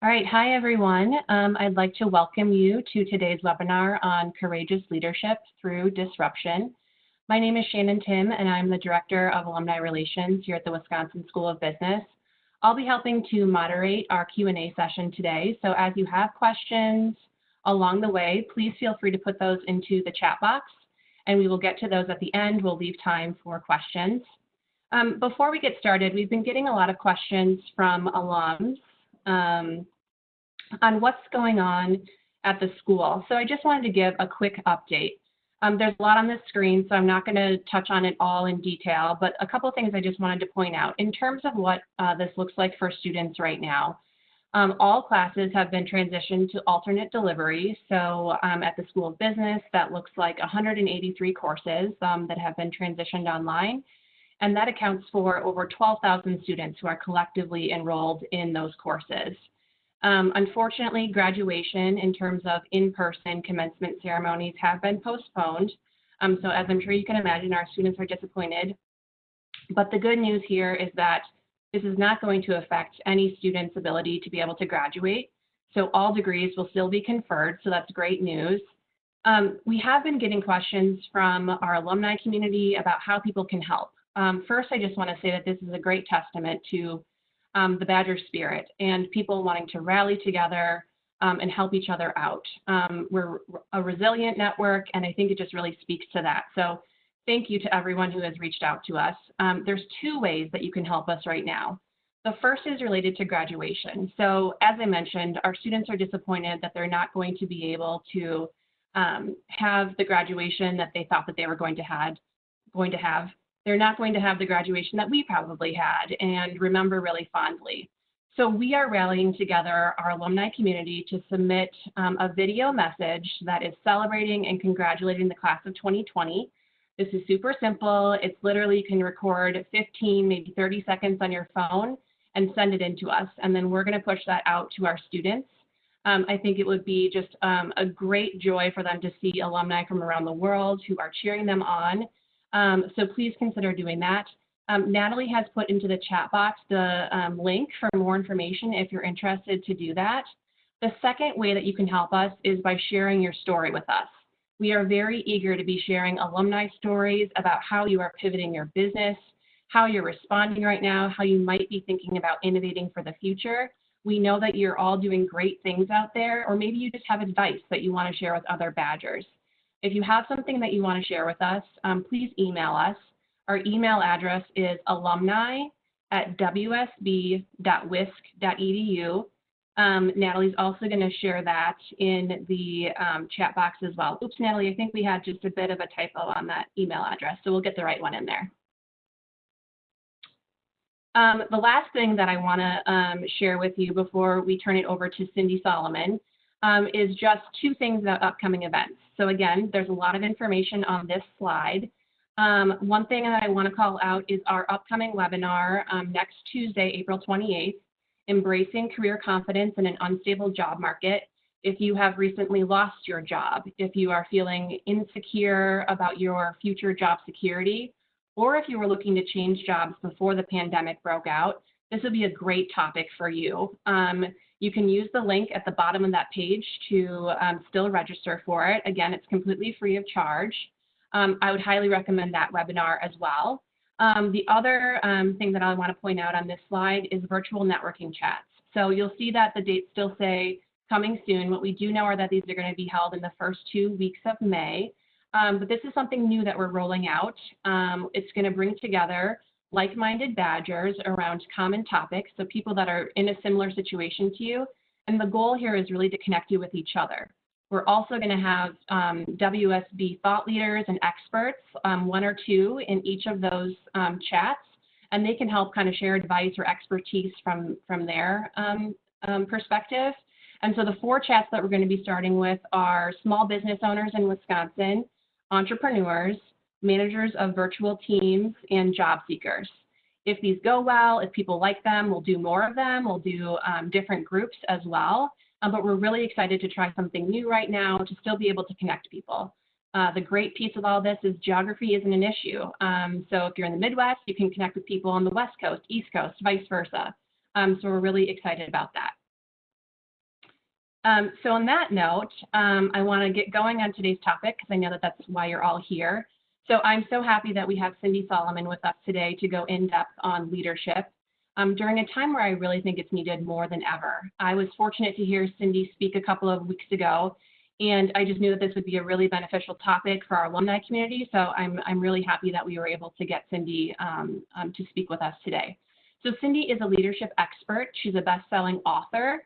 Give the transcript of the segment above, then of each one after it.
All right, hi everyone. I'd like to welcome you to today's webinar on Courageous Leadership Through Disruption. My name is Shannon Tim, and I'm the Director of Alumni Relations here at the Wisconsin School of Business. I'll be helping to moderate our Q&A session today, so as you have questions along the way, please feel free to put those into the chat box, and we will get to those at the end. We'll leave time for questions. Before we get started, we've been getting a lot of questions from alums on what's going on at the school. So I just wanted to give a quick update. There's a lot on the screen, so I'm not going to touch on it all in detail, but a couple of things I just wanted to point out. In terms of what this looks like for students right now, all classes have been transitioned to alternate delivery. So at the School of Business, that looks like 183 courses that have been transitioned online. And that accounts for over 12,000 students who are collectively enrolled in those courses. Unfortunately, graduation in terms of in-person commencement ceremonies have been postponed. So as I'm sure you can imagine, our students are disappointed. But the good news here is that this is not going to affect any student's ability to be able to graduate. So all degrees will still be conferred, so that's great news. We have been getting questions from our alumni community about how people can help. First, I just want to say that this is a great testament to the Badger spirit and people wanting to rally together and help each other out. We're a resilient network, and I think it just really speaks to that. So thank you to everyone who has reached out to us. There's two ways that you can help us right now. The first is related to graduation. So as I mentioned, our students are disappointed that they're not going to be able to have the graduation that they thought that they were going to have. They're not going to have the graduation that we probably had and remember really fondly. So we are rallying together our alumni community to submit a video message that is celebrating and congratulating the class of 2020. This is super simple. It's literally, you can record 15, maybe 30 seconds on your phone and send it in to us. And then we're going to push that out to our students. I think it would be just a great joy for them to see alumni from around the world who are cheering them on. So please consider doing that. Natalie has put into the chat box the link for more information if you're interested to do that. The second way that you can help us is by sharing your story with us. We are very eager to be sharing alumni stories about how you are pivoting your business, how you're responding right now, how you might be thinking about innovating for the future. We know that you're all doing great things out there, or maybe you just have advice that you want to share with other Badgers. If you have something that you want to share with us, please email us. Our email address is alumni@wsb.wisc.edu. Natalie's also going to share that in the chat box as well. Oops, Natalie, I think we had just a bit of a typo on that email address, so we'll get the right one in there. The last thing that I want to share with you before we turn it over to Cindy Solomon is just two things about upcoming events. So again, there's a lot of information on this slide. One thing that I want to call out is our upcoming webinar next Tuesday, April 28th, Embracing Career Confidence in an Unstable Job Market. If you have recently lost your job, if you are feeling insecure about your future job security, or if you were looking to change jobs before the pandemic broke out, this would be a great topic for you. You can use the link at the bottom of that page to still register for it. Again, it's completely free of charge. I would highly recommend that webinar as well. The other thing that I want to point out on this slide is virtual networking chats. So you'll see that the dates still say coming soon. What we do know are that these are going to be held in the first 2 weeks of May. But this is something new that we're rolling out. It's going to bring together like-minded Badgers around common topics, so people that are in a similar situation to you. And the goal here is really to connect you with each other. We're also going to have WSB thought leaders and experts, 1 or 2 in each of those chats, and they can help kind of share advice or expertise from their perspective. And so the 4 chats that we're going to be starting with are small business owners in Wisconsin, entrepreneurs, managers of virtual teams, and job seekers. If these go well, if people like them, we'll do more of them. We'll do different groups as well. But we're really excited to try something new right now to still be able to connect people. The great piece of all this is geography isn't an issue. So if you're in the Midwest, you can connect with people on the West Coast, East Coast, vice versa. So we're really excited about that. So on that note, I want to get going on today's topic because I know that that's why you're all here. So I'm so happy that we have Cindy Solomon with us today to go in depth on leadership during a time where I really think it's needed more than ever. I was fortunate to hear Cindy speak a couple of weeks ago, and I just knew that this would be a really beneficial topic for our alumni community. So I'm really happy that we were able to get Cindy to speak with us today. So Cindy is a leadership expert. She's a best-selling author.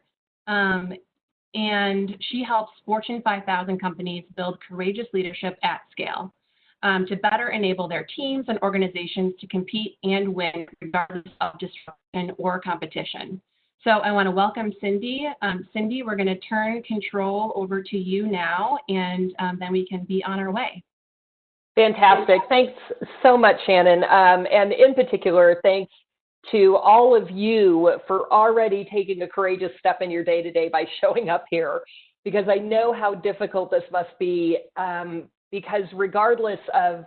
And she helps Fortune 5000 companies build courageous leadership at scale to better enable their teams and organizations to compete and win regardless of disruption or competition. So I want to welcome Cindy. Cindy, we're going to turn control over to you now, and then we can be on our way. Fantastic. Thanks so much, Shannon. And in particular, thanks to all of you for already taking a courageous step in your day-to-day by showing up here, because I know how difficult this must be, because regardless of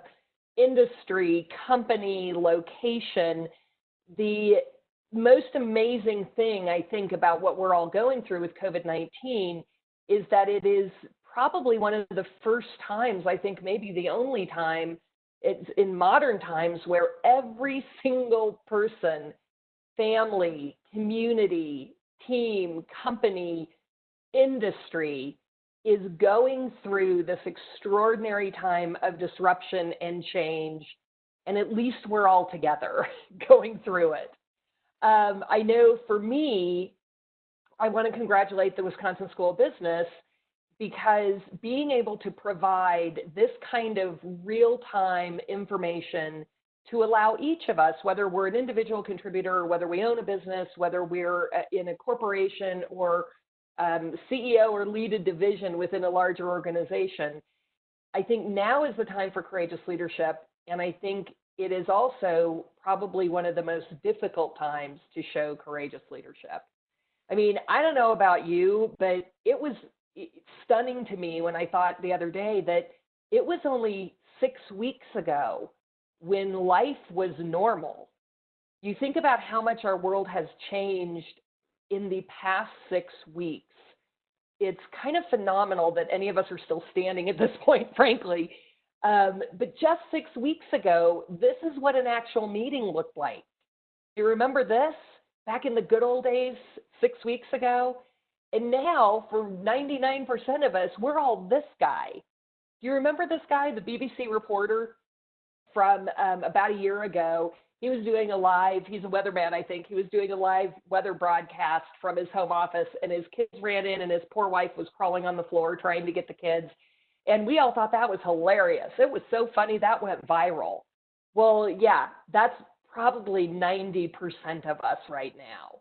industry, company, location, the most amazing thing I think about what we're all going through with COVID-19 is that it is probably one of the first times, I think maybe the only time, it's in modern times where every single person, family, community, team, company, industry is going through this extraordinary time of disruption and change. And at least we're all together going through it. I know for me, I want to congratulate the Wisconsin School of Business, because being able to provide this kind of real-time information to allow each of us, whether we're an individual contributor or whether we own a business, whether we're in a corporation or CEO or lead a division within a larger organization, I think now is the time for courageous leadership. And I think it is also probably one of the most difficult times to show courageous leadership. I mean, I don't know about you, but it was stunning to me when I thought the other day that it was only 6 weeks ago when life was normal. You think about how much our world has changed in the past 6 weeks. It's kind of phenomenal that any of us are still standing at this point, frankly. But just 6 weeks ago, this is what an actual meeting looked like. You remember this back in the good old days, 6 weeks ago? And now, for 99% of us, we're all this guy. Do you remember this guy, the BBC reporter from about a year ago? He was doing a live, he's a weatherman, I think. He was doing a live weather broadcast from his home office, and his kids ran in, and his poor wife was crawling on the floor trying to get the kids. And we all thought that was hilarious. It was so funny, that went viral. Well, yeah, that's probably 90% of us right now.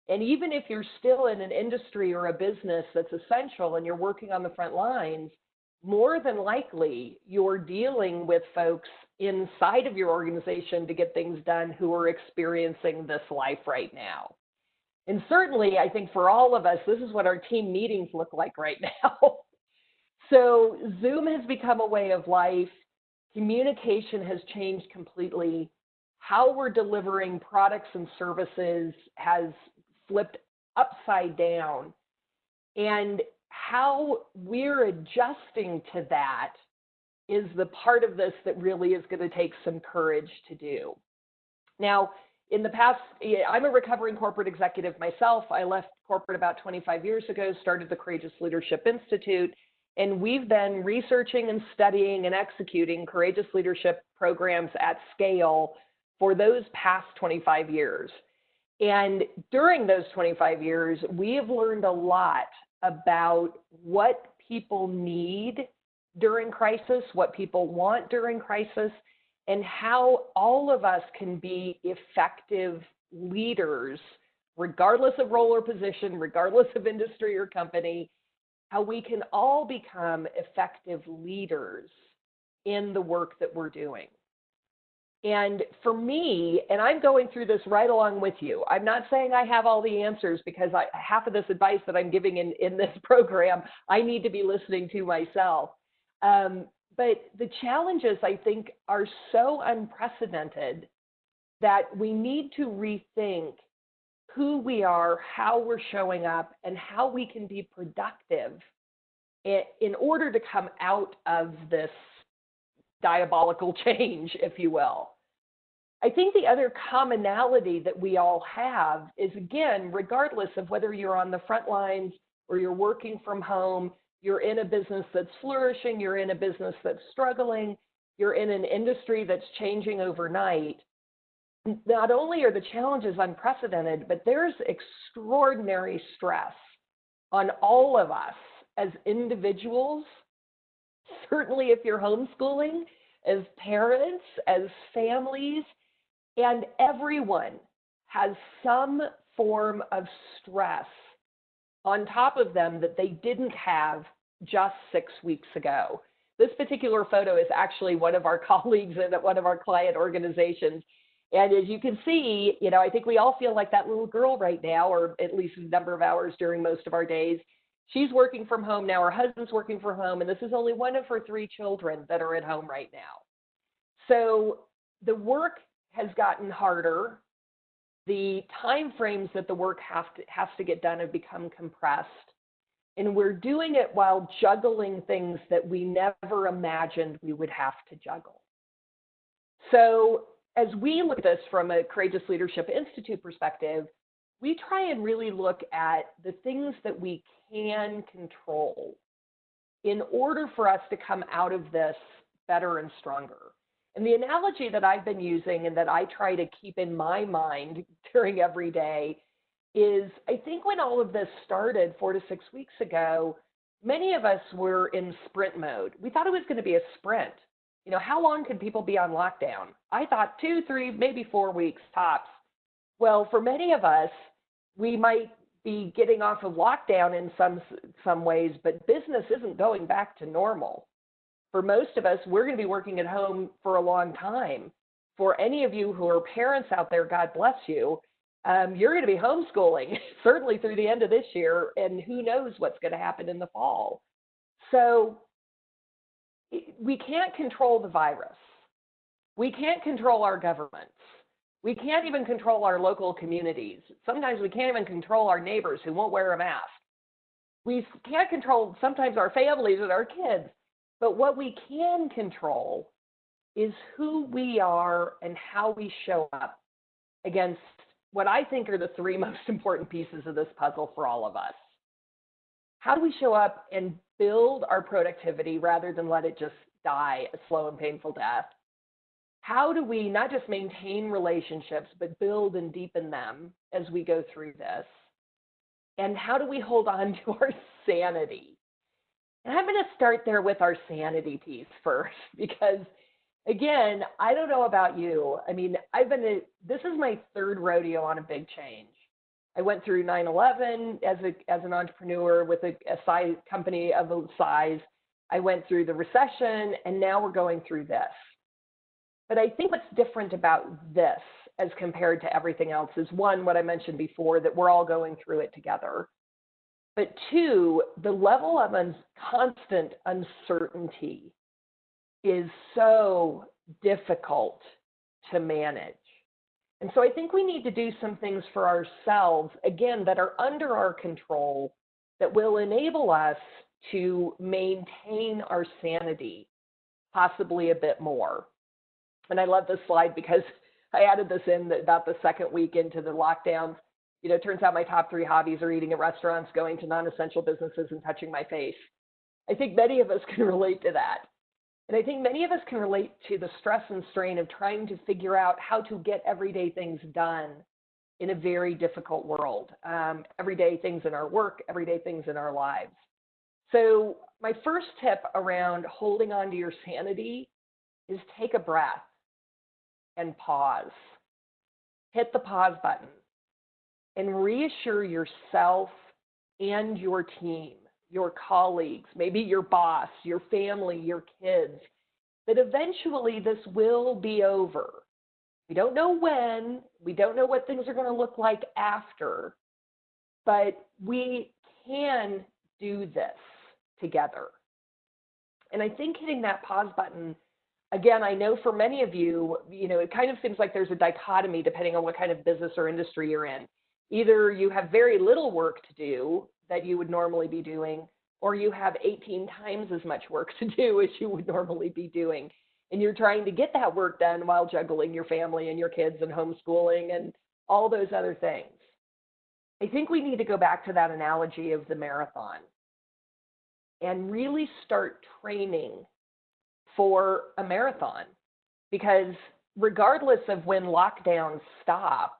And even if you're still in an industry or a business that's essential and you're working on the front lines, more than likely you're dealing with folks inside of your organization to get things done who are experiencing this life right now. And certainly, I think for all of us, this is what our team meetings look like right now. So Zoom has become a way of life. Communication has changed completely. How we're delivering products and services has flipped upside down, and how we're adjusting to that is the part of this that really is going to take some courage to do. Now, in the past, I'm a recovering corporate executive myself. I left corporate about 25 years ago, started the Courageous Leadership Institute, and we've been researching and studying and executing courageous leadership programs at scale for those past 25 years. And during those 25 years, we have learned a lot about what people need during crisis, what people want during crisis, and how all of us can be effective leaders, regardless of role or position, regardless of industry or company, how we can all become effective leaders in the work that we're doing. And for me, and I'm going through this right along with you, I'm not saying I have all the answers, because half of this advice that I'm giving in this program, I need to be listening to myself. But the challenges, I think, are so unprecedented that we need to rethink who we are, how we're showing up, and how we can be productive in order to come out of this diabolical change, if you will. I think the other commonality that we all have is, again, regardless of whether you're on the front lines or you're working from home, you're in a business that's flourishing, you're in a business that's struggling, you're in an industry that's changing overnight, not only are the challenges unprecedented, but there's extraordinary stress on all of us as individuals, certainly if you're homeschooling, as parents, as families, and everyone has some form of stress on top of them that they didn't have just 6 weeks ago. This particular photo is actually one of our colleagues in one of our client organizations. And as you can see, I think we all feel like that little girl right now, or at least a number of hours during most of our days. She's working from home now. Her husband's working from home, and this is only one of her 3 children that are at home right now. So the work has gotten harder. The time frames that the work has to get done have become compressed. And we're doing it while juggling things that we never imagined we would have to juggle. So as we look at this from a Courageous Leadership Institute perspective, we try and really look at the things that we can control in order for us to come out of this better and stronger. And the analogy that I've been using and that I try to keep in my mind during every day is, I think when all of this started 4 to 6 weeks ago, many of us were in sprint mode. We thought it was going to be a sprint. How long could people be on lockdown? I thought 2, 3, maybe 4 weeks tops. Well, for many of us, we might be getting off of lockdown in some ways, but business isn't going back to normal. For most of us, we're going to be working at home for a long time. For any of you who are parents out there, God bless you, you're going to be homeschooling, certainly through the end of this year, and who knows what's going to happen in the fall. So we can't control the virus. We can't control our governments. We can't even control our local communities. Sometimes we can't even control our neighbors who won't wear a mask. We can't control sometimes our families and our kids. But what we can control is who we are and how we show up against what I think are the 3 most important pieces of this puzzle for all of us. How do we show up and build our productivity rather than let it just die a slow and painful death? How do we not just maintain relationships, but build and deepen them as we go through this? And how do we hold on to our sanity? And I'm going to start there with our sanity piece first, because again, I don't know about you. I mean, this is my 3rd rodeo on a big change. I went through 9/11 as an entrepreneur with a size company of a size. I went through the recession, and now we're going through this. But I think what's different about this as compared to everything else is, 1, what I mentioned before, that we're all going through it together. But 2, the level of constant uncertainty is so difficult to manage. And so I think we need to do some things for ourselves, again, that are under our control, that will enable us to maintain our sanity, possibly a bit more. And I love this slide because I added this in about the 2nd week into the lockdowns. It turns out my top 3 hobbies are eating at restaurants, going to non-essential businesses, and touching my face. I think many of us can relate to that. And I think many of us can relate to the stress and strain of trying to figure out how to get everyday things done in a very difficult world. Everyday things in our work, everyday things in our lives. So my first tip around holding on to your sanity is take a breath and pause. Hit the pause button and reassure yourself and your team, your colleagues, maybe your boss, your family, your kids, that eventually this will be over. We don't know when, we don't know what things are going to look like after, but we can do this together. And I think hitting that pause button, again, I know for many of you, it kind of seems like there's a dichotomy depending on what kind of business or industry you're in. Either you have very little work to do that you would normally be doing, or you have 18 times as much work to do as you would normally be doing. And you're trying to get that work done while juggling your family and your kids and homeschooling and all those other things. I think we need to go back to that analogy of the marathon and really start training for a marathon, because regardless of when lockdowns stop,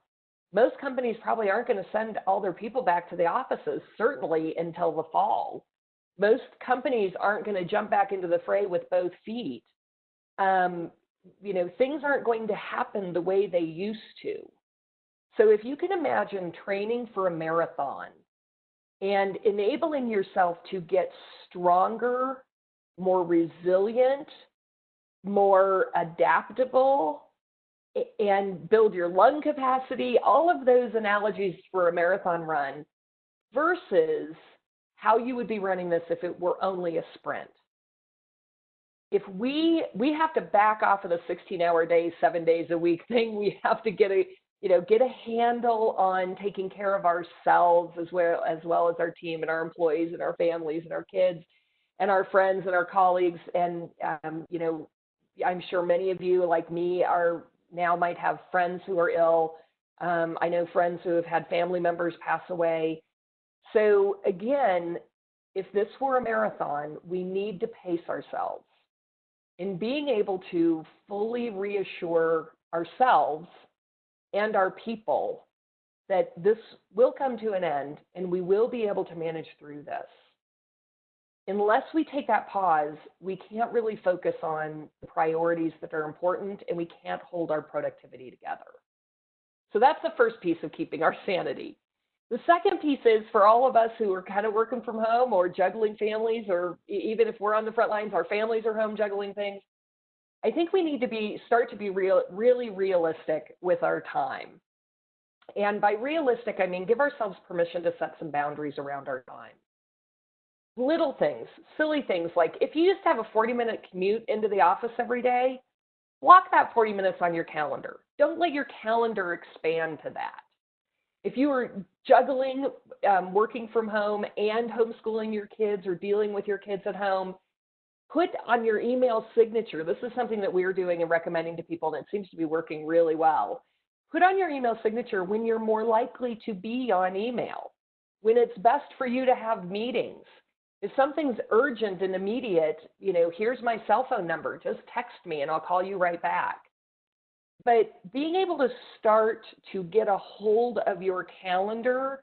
most companies probably aren't going to send all their people back to the offices, certainly until the fall. Most companies aren't going to jump back into the fray with both feet. Things aren't going to happen the way they used to. So if you can imagine training for a marathon and enabling yourself to get stronger, more resilient, more adaptable, and build your lung capacity, all of those analogies for a marathon run versus how you would be running this if it were only a sprint. If we have to back off of the 16-hour days, 7 days a week thing, we have to get a handle on taking care of ourselves as well as our team and our employees and our families and our kids and our friends and our colleagues. And, I'm sure many of you, like me, might have friends who are ill. I know friends who have had family members pass away. So again, if this were a marathon, we need to pace ourselves in being able to fully reassure ourselves and our people that this will come to an end and we will be able to manage through this. Unless we take that pause, we can't really focus on the priorities that are important, and we can't hold our productivity together. So that's the first piece of keeping our sanity. The second piece is for all of us who are kind of working from home or juggling families, or even if we're on the front lines, our families are home juggling things. I think we need to start to be really realistic with our time. And by realistic, I mean give ourselves permission to set some boundaries around our time. Little things, silly things, like if you just have a 40-minute commute into the office every day, block that 40 minutes on your calendar. Don't let your calendar expand to that. If you are juggling working from home and homeschooling your kids or dealing with your kids at home, put on your email signature. This is something that we're doing and recommending to people, and it seems to be working really well. Put on your email signature when you're more likely to be on email, when it's best for you to have meetings. If something's urgent and immediate, here's my cell phone number. Just text me and I'll call you right back. But being able to start to get a hold of your calendar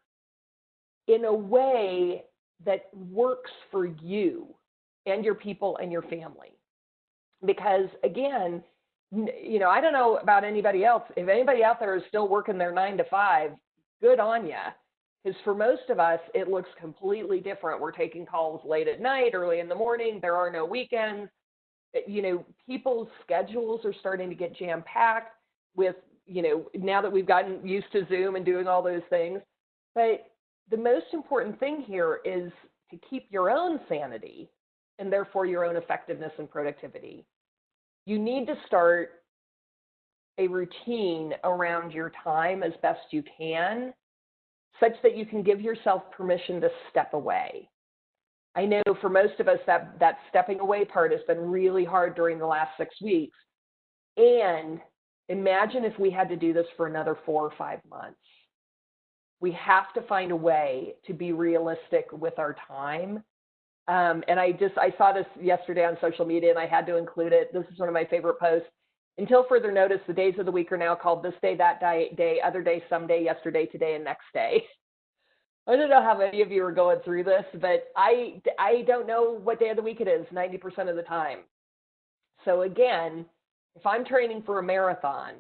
in a way that works for you and your people and your family. Because again, I don't know about anybody else. If anybody out there is still working their 9 to 5, good on you. Because for most of us, it looks completely different. We're taking calls late at night, early in the morning. There are no weekends. People's schedules are starting to get jam-packed with, now that we've gotten used to Zoom and doing all those things. But the most important thing here is to keep your own sanity and therefore your own effectiveness and productivity. You need to start a routine around your time as best you can, such that you can give yourself permission to step away. I know for most of us that stepping away part has been really hard during the last 6 weeks. And imagine if we had to do this for another 4 or 5 months. We have to find a way to be realistic with our time. And I saw this yesterday on social media and I had to include it. This is one of my favorite posts. Until further notice, the days of the week are now called this day, that day, other day, someday, yesterday, today, and next day. I don't know how many of you are going through this, but I don't know what day of the week it is 90% of the time. So again, if I'm training for a marathon,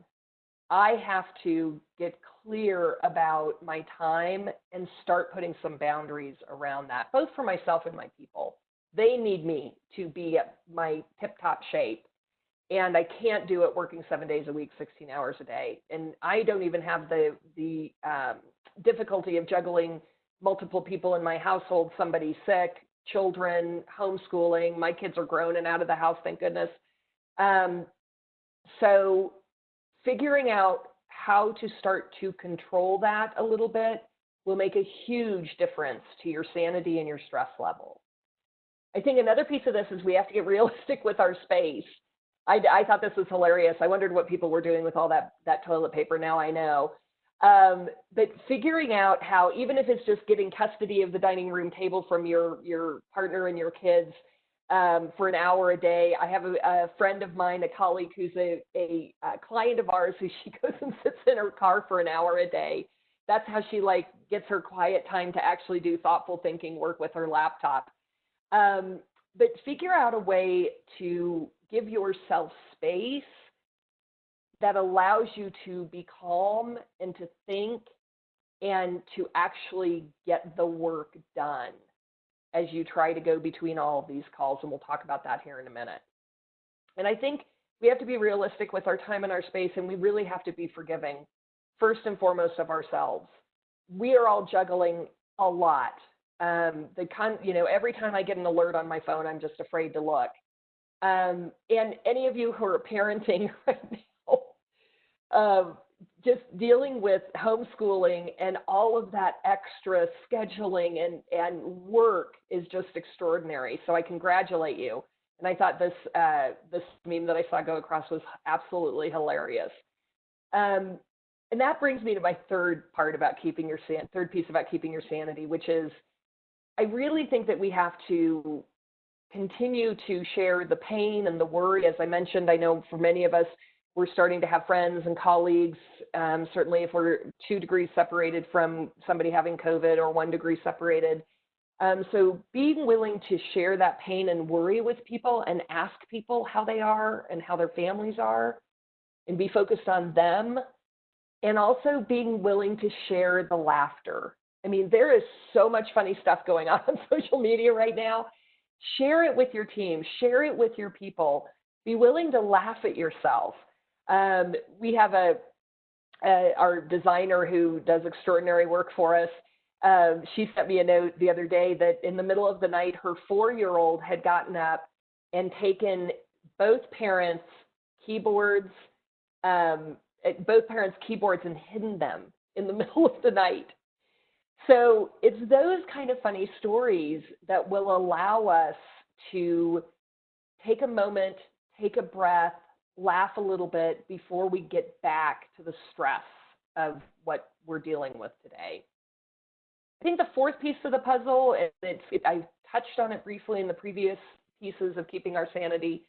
I have to get clear about my time and start putting some boundaries around that, both for myself and my people. They need me to be at my tip-top shape. And I can't do it working 7 days a week, 16 hours a day. And I don't even have the difficulty of juggling multiple people in my household, somebody sick, children, homeschooling. My kids are grown and out of the house, thank goodness. So figuring out how to start to control that a little bit will make a huge difference to your sanity and your stress level. I think another piece of this is we have to get realistic with our space. I thought this was hilarious. I wondered what people were doing with all that toilet paper. Now I know. But figuring out how, even if it's just getting custody of the dining room table from your partner and your kids for an hour a day. I have a friend of mine, a colleague who's a client of ours, who she goes and sits in her car for an hour a day. That's how she gets her quiet time to actually do thoughtful thinking work with her laptop. But figure out a way to give yourself space that allows you to be calm and to think and to actually get the work done as you try to go between all of these calls. And we'll talk about that here in a minute. And I think we have to be realistic with our time and our space, and we really have to be forgiving, first and foremost, of ourselves. We are all juggling a lot. Every time I get an alert on my phone, I'm just afraid to look. And any of you who are parenting right now, just dealing with homeschooling and all of that extra scheduling and work is just extraordinary. So I congratulate you. And I thought this meme that I saw go across was absolutely hilarious. And that brings me to my third piece about keeping your sanity, which is I really think that we have to continue to share the pain and the worry. As I mentioned, I know for many of us, we're starting to have friends and colleagues, certainly if we're 2 degrees separated from somebody having COVID or 1 degree separated. So being willing to share that pain and worry with people and ask people how they are and how their families are and be focused on them, and also being willing to share the laughter. I mean, there is so much funny stuff going on social media right now. Share it with your team. Share it with your people. Be willing to laugh at yourself. We have our designer who does extraordinary work for us. She sent me a note the other day that in the middle of the night, her 4-year-old had gotten up and taken both parents' keyboards and hidden them in the middle of the night. So it's those kind of funny stories that will allow us to take a moment, take a breath, laugh a little bit before we get back to the stress of what we're dealing with today. I think the fourth piece of the puzzle, I touched on it briefly in the previous pieces of keeping our sanity,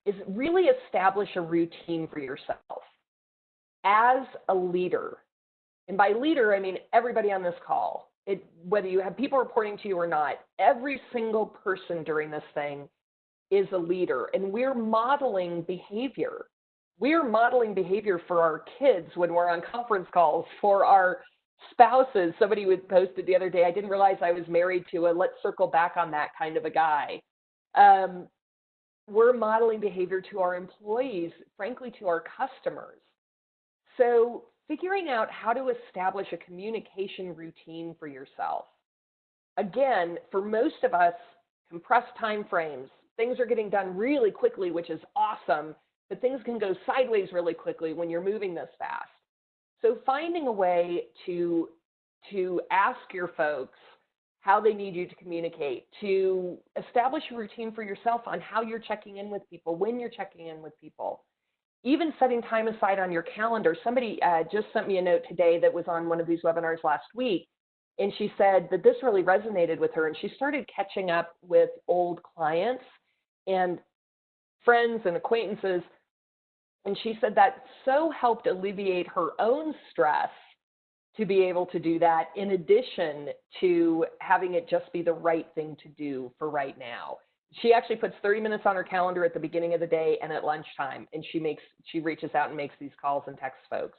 is really establish a routine for yourself. As a leader, and by leader, I mean everybody on this call, whether you have people reporting to you or not, every single person during this thing is a leader, and we're modeling behavior. We're modeling behavior for our kids when we're on conference calls, for our spouses. Somebody would posted the other day, I didn't realize I was married to a let's circle back on that kind of a guy. We're modeling behavior to our employees, frankly, to our customers. So figuring out how to establish a communication routine for yourself. Again, for most of us, compressed time frames, things are getting done really quickly, which is awesome, but things can go sideways really quickly when you're moving this fast. So finding a way to ask your folks how they need you to communicate, to establish a routine for yourself on how you're checking in with people, when you're checking in with people, even setting time aside on your calendar. Somebody just sent me a note today that was on one of these webinars last week, and she said that this really resonated with her, and she started catching up with old clients and friends and acquaintances, and she said that so helped alleviate her own stress to be able to do that, in addition to having it just be the right thing to do for right now. She actually puts 30 minutes on her calendar at the beginning of the day and at lunchtime, and she reaches out and makes these calls and texts folks.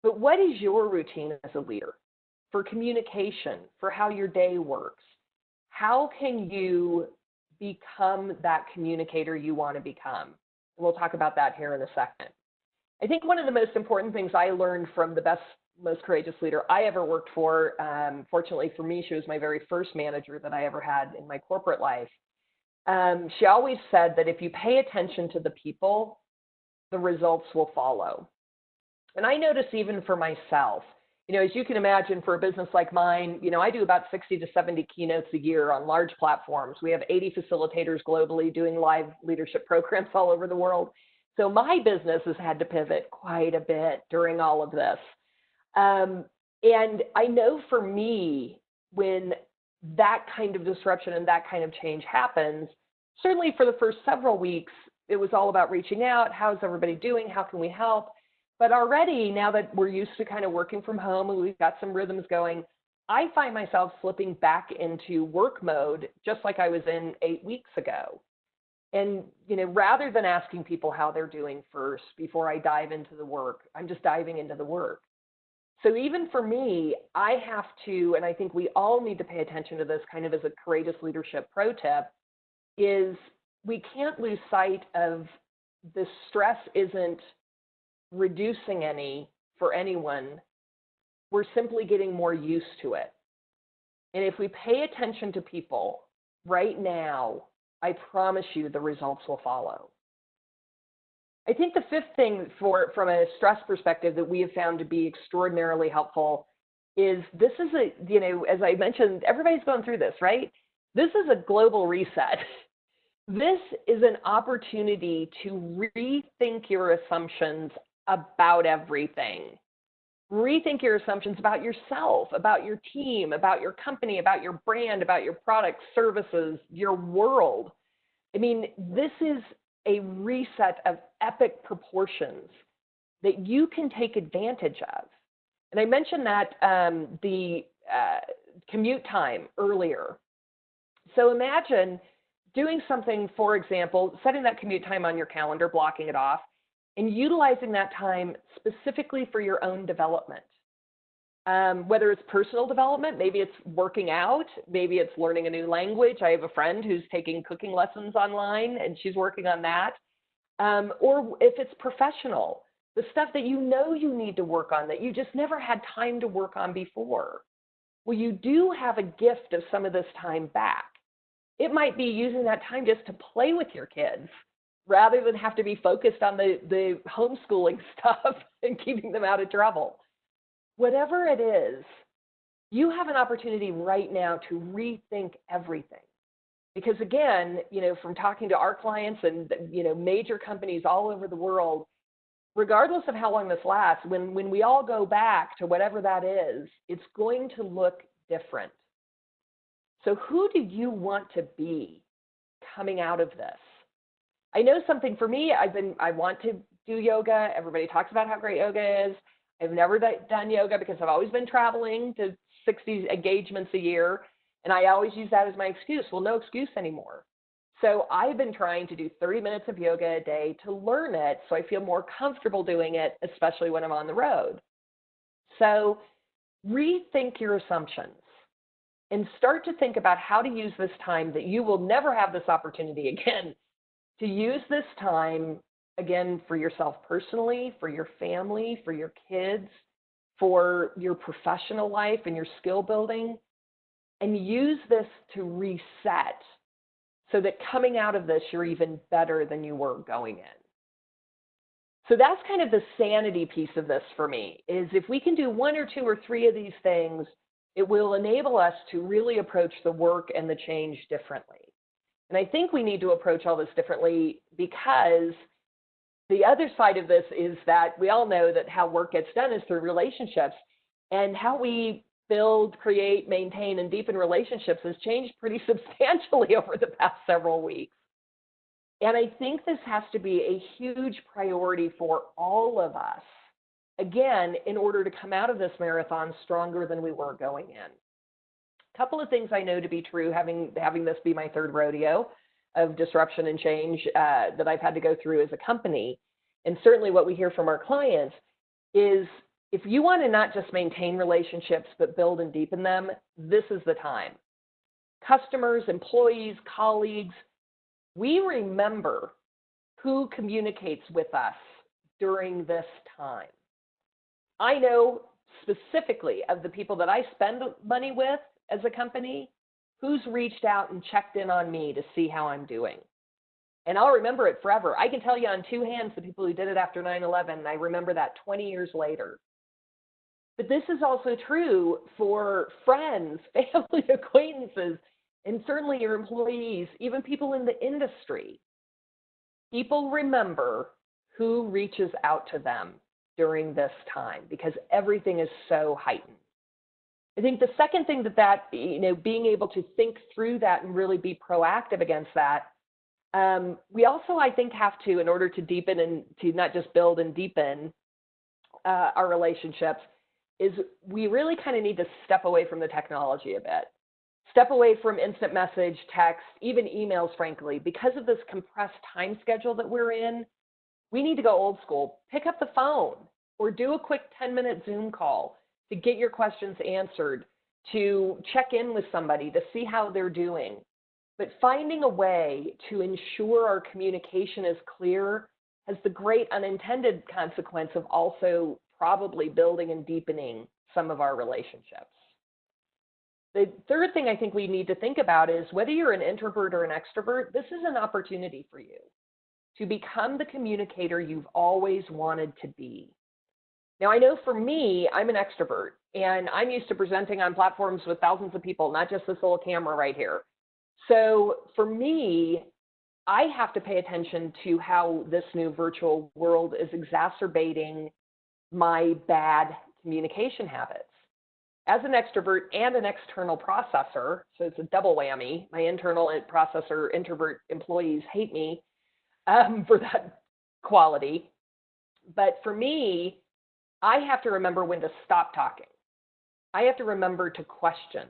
But what is your routine as a leader for communication, for how your day works? How can you become that communicator you want to become? And we'll talk about that here in a second. I think one of the most important things I learned from the most courageous leader I ever worked for, fortunately for me, she was my very first manager that I ever had in my corporate life. She always said that if you pay attention to the people, the results will follow. And I notice even for myself, as you can imagine, for a business like mine, I do about 60 to 70 keynotes a year on large platforms. We have 80 facilitators globally doing live leadership programs all over the world. So my business has had to pivot quite a bit during all of this. And I know for me, when that kind of disruption and that kind of change happens, certainly for the first several weeks, it was all about reaching out. How's everybody doing? How can we help? But already, now that we're used to kind of working from home and we've got some rhythms going, I find myself slipping back into work mode, just like I was in 8 weeks ago. And, rather than asking people how they're doing first before I dive into the work, I'm just diving into the work. So even for me, I have to, and I think we all need to pay attention to this kind of as a courageous leadership pro tip, is we can't lose sight of the stress isn't reducing any for anyone. We're simply getting more used to it. And if we pay attention to people right now, I promise you the results will follow. I think the fifth thing from a stress perspective that we have found to be extraordinarily helpful is this is as I mentioned, everybody's going through this, right? This is a global reset. This is an opportunity to rethink your assumptions about everything. Rethink your assumptions about yourself, about your team, about your company, about your brand, about your products, services, your world. I mean, this is a reset of epic proportions that you can take advantage of. And I mentioned that the commute time earlier. So imagine doing something, for example, setting that commute time on your calendar, blocking it off, and utilizing that time specifically for your own development. Whether it's personal development, maybe it's working out, maybe it's learning a new language. I have a friend who's taking cooking lessons online, and she's working on that. Or if it's professional, the stuff that you need to work on that you just never had time to work on before. Well, you do have a gift of some of this time back. It might be using that time just to play with your kids rather than have to be focused on the homeschooling stuff and keeping them out of trouble. Whatever it is, you have an opportunity right now to rethink everything. Because again, from talking to our clients and, major companies all over the world, regardless of how long this lasts, when we all go back to whatever that is, it's going to look different. So who do you want to be coming out of this? I know something for me, I want to do yoga. Everybody talks about how great yoga is. I've never done yoga because I've always been traveling to 60 engagements a year. And I always use that as my excuse. Well, no excuse anymore. So I've been trying to do 30 minutes of yoga a day to learn it so I feel more comfortable doing it, especially when I'm on the road. So rethink your assumptions and start to think about how to use this time that you will never have this opportunity again, to use this time, again, for yourself personally, for your family, for your kids, for your professional life and your skill building, and use this to reset so that coming out of this, you're even better than you were going in. So that's kind of the sanity piece of this for me, is if we can do one or two or three of these things, it will enable us to really approach the work and the change differently. And I think we need to approach all this differently because the other side of this is that we all know that how work gets done is through relationships, and how we build, create, maintain, and deepen relationships has changed pretty substantially over the past several weeks. And I think this has to be a huge priority for all of us, again, in order to come out of this marathon stronger than we were going in. A couple of things I know to be true, having this be my third rodeo of disruption and change that I've had to go through as a company, and certainly what we hear from our clients is, if you want to not just maintain relationships, but build and deepen them, this is the time. Customers, employees, colleagues, we remember who communicates with us during this time. I know specifically of the people that I spend money with as a company, who's reached out and checked in on me to see how I'm doing. And I'll remember it forever. I can tell you on two hands the people who did it after 9/11, and I remember that 20 years later. But this is also true for friends, family, acquaintances, and certainly your employees, even people in the industry. People remember who reaches out to them during this time because everything is so heightened. I think the second thing being able to think through that and really be proactive against that, we also, I think, have to, in order to deepen and to not just build and deepen our relationships, is we really kind of need to step away from the technology a bit. Step away from instant message, text, even emails, frankly. Because of this compressed time schedule that we're in, we need to go old school. Pick up the phone or do a quick 10-minute Zoom call to get your questions answered, to check in with somebody, to see how they're doing. But finding a way to ensure our communication is clear has the great unintended consequence of also probably building and deepening some of our relationships. The third thing I think we need to think about is whether you're an introvert or an extrovert, this is an opportunity for you to become the communicator you've always wanted to be. Now, I know for me, I'm an extrovert, and I'm used to presenting on platforms with thousands of people, not just this little camera right here. So for me, I have to pay attention to how this new virtual world is exacerbating my bad communication habits. As an extrovert and an external processor, so it's a double whammy, my internal processor, introvert employees hate me for that quality. But for me, I have to remember when to stop talking. I have to remember to question,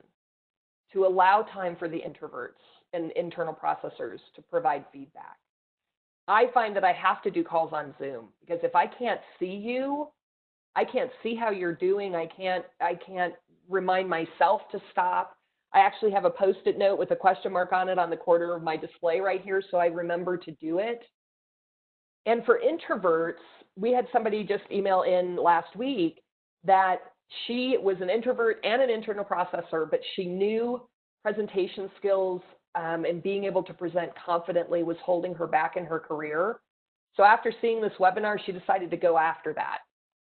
to allow time for the introverts and internal processors to provide feedback. I find that I have to do calls on Zoom because if I can't see you, I can't see how you're doing. I can't remind myself to stop. I actually have a Post-it note with a question mark on it on the corner of my display right here, so I remember to do it. And for introverts, we had somebody just email in last week that she was an introvert and an internal processor, but she knew presentation skills and being able to present confidently was holding her back in her career. So after seeing this webinar, she decided to go after that.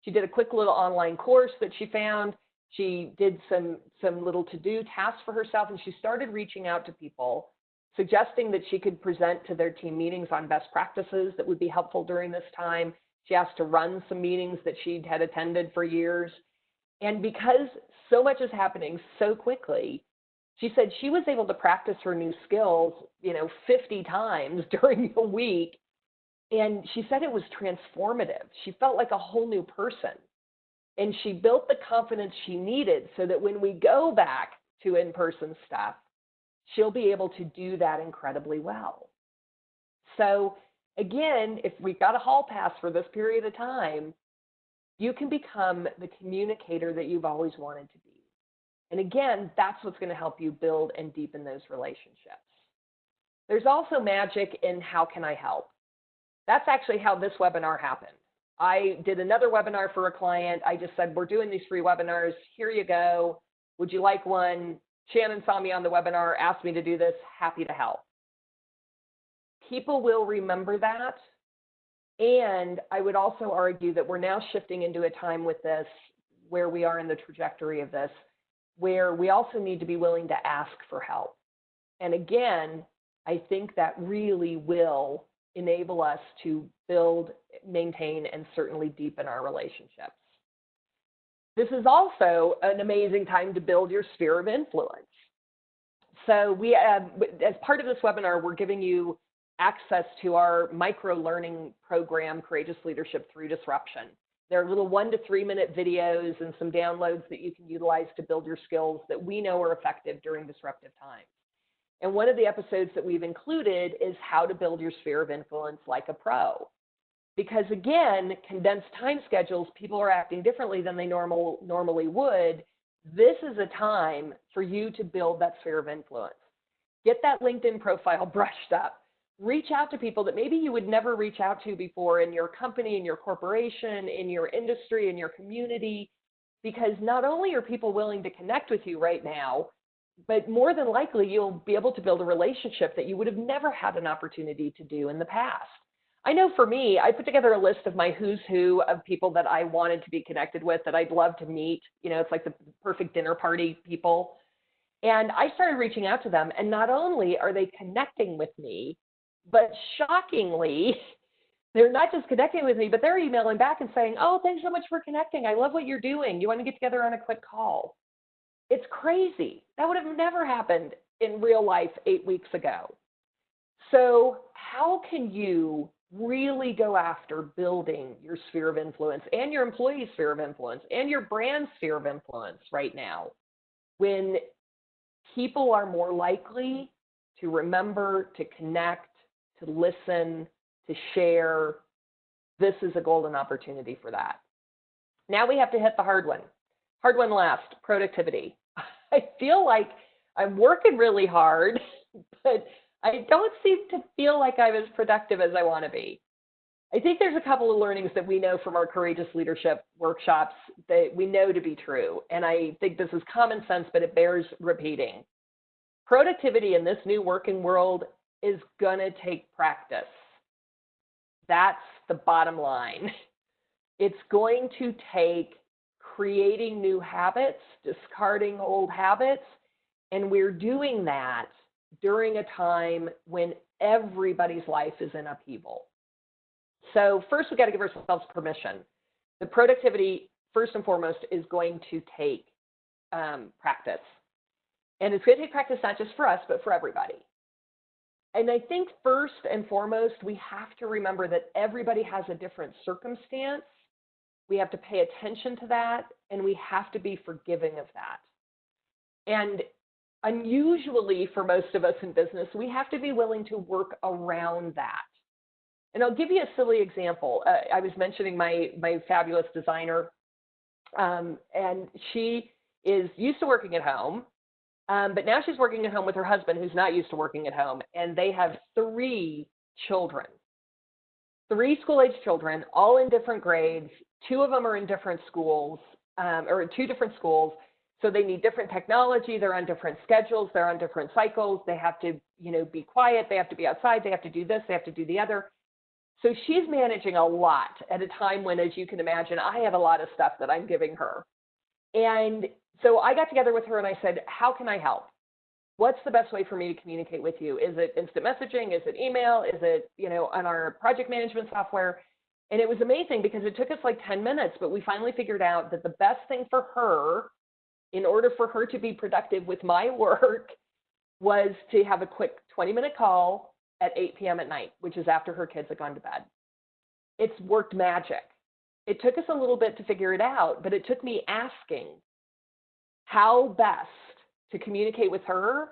She did a quick little online course that she found. She did some little to-do tasks for herself, and she started reaching out to people, suggesting that she could present to their team meetings on best practices that would be helpful during this time. She asked to run some meetings that she had attended for years. And because so much is happening so quickly, she said she was able to practice her new skills, 50 times during the week. And she said it was transformative. She felt like a whole new person. And she built the confidence she needed so that when we go back to in-person stuff, she'll be able to do that incredibly well. So again, if we've got a hall pass for this period of time, you can become the communicator that you've always wanted to be. And again, that's what's going to help you build and deepen those relationships. There's also magic in how can I help? That's actually how this webinar happened. I did another webinar for a client. I just said, we're doing these free webinars. Here you go. Would you like one? Shannon saw me on the webinar, asked me to do this. Happy to help. People will remember that. And I would also argue that we're now shifting into a time with this, where we are in the trajectory of this, where we also need to be willing to ask for help. And again, I think that really will enable us to build, maintain, and certainly deepen our relationships. This is also an amazing time to build your sphere of influence. So we, as part of this webinar, we're giving you access to our Microlearning program, Courageous Leadership Through Disruption. There are little 1 to 3 minute videos and some downloads that you can utilize to build your skills that we know are effective during disruptive times. And one of the episodes that we've included is how to build your sphere of influence like a pro. Because again, condensed time schedules, people are acting differently than they normally would. This is a time for you to build that sphere of influence. Get that LinkedIn profile brushed up. Reach out to people that maybe you would never reach out to before in your company, in your corporation, in your industry, in your community, because not only are people willing to connect with you right now, but more than likely, you'll be able to build a relationship that you would have never had an opportunity to do in the past. I know for me, I put together a list of my who's who of people that I wanted to be connected with, that I'd love to meet. You know, it's like the perfect dinner party people. And I started reaching out to them, and not only are they connecting with me, but shockingly, they're not just connecting with me, but they're emailing back and saying, oh, thanks so much for connecting. I love what you're doing. You want to get together on a quick call? It's crazy. That would have never happened in real life 8 weeks ago. So how can you really go after building your sphere of influence and your employee sphere of influence and your brand sphere of influence right now when people are more likely to remember, to connect, to listen, to share? This is a golden opportunity for that. Now we have to hit the hard one. Hard one last, productivity. I feel like I'm working really hard, but I don't seem to feel like I'm as productive as I want to be. I think there's a couple of learnings that we know from our Courageous Leadership workshops that we know to be true. And I think this is common sense, but it bears repeating. Productivity in this new working world is going to take practice. That's the bottom line. It's going to take creating new habits, discarding old habits, and we're doing that during a time when everybody's life is in upheaval. So first, we've got to give ourselves permission. The productivity, first and foremost, is going to take practice. And it's going to take practice not just for us, but for everybody. And I think first and foremost, we have to remember that everybody has a different circumstance. We have to pay attention to that, and we have to be forgiving of that. And unusually for most of us in business, we have to be willing to work around that. And I'll give you a silly example. I was mentioning my fabulous designer, and she is used to working at home, but now she's working at home with her husband, who's not used to working at home, and they have 3 children, 3 school-age children, all in different grades. 2 of them are in different schools, or in 2 different schools. So they need different technology. They're on different schedules. They're on different cycles. They have to, be quiet. They have to be outside. They have to do this. They have to do the other. So she's managing a lot at a time when, as you can imagine, I have a lot of stuff that I'm giving her. And so I got together with her and I said, how can I help? What's the best way for me to communicate with you? Is it instant messaging? Is it email? Is it, on our project management software? And it was amazing because it took us like 10 minutes, but we finally figured out that the best thing for her, in order for her to be productive with my work, was to have a quick 20-minute call at 8 p.m. at night, which is after her kids had gone to bed. It's worked magic. It took us a little bit to figure it out, but it took me asking how best to communicate with her